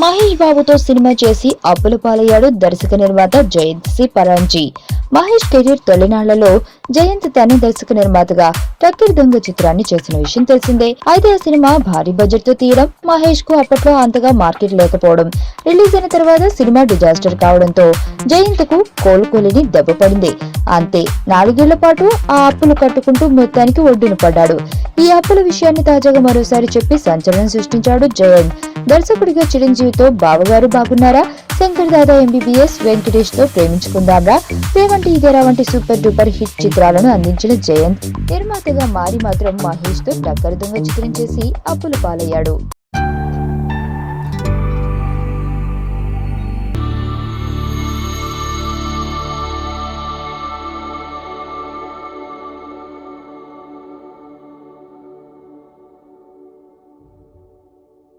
మహేష్ బాబుతో సినిమా చేసి అప్పుల పాలయ్యాడు దర్శక నిర్మాత జయంత్ సి పరాంజీ. మహేష్ కెరీర్ తొలినాళ్లలో జయంత్ తన దర్శక నిర్మాతగా టక్కరి దొంగ చిత్రాన్ని చేసిన విషయం తెలిసిందే. అయితే ఆ సినిమా భారీ బడ్జెట్ తో తీయడం, మహేష్ కు అప్పట్లో అంతగా మార్కెట్ లేకపోవడం, రిలీజ్ అయిన తర్వాత సినిమా డిజాస్టర్ కావడంతో జయంత్ కు కోలుకోలేని దెబ్బ పడింది. అంతే, 4 ఏళ్ల పాటు ఆ అప్పులు కట్టుకుంటూ మొత్తానికి ఒడ్డున పడ్డాడు. ఈ అప్పుల విషయాన్ని తాజాగా మరోసారి చెప్పి సంచలనం సృష్టించాడు జయంత్. దర్శకుడిగా చిరంజీవితో బావగారు బాగున్నారా, శంకర్ దాదా ఎంబీబీఎస్, వెంకటేష్ తో ప్రేమించుకుందాంరా, రేవంటి ఇదేరా వంటి సూపర్ డూపర్ హిట్ చిత్రాలను అందించిన జయంత్ నిర్మాతగా మారి మాత్రం మహేష్ తో టక్కరి దొంగ చిత్రం చేసి అప్పుల పాలయ్యాడు.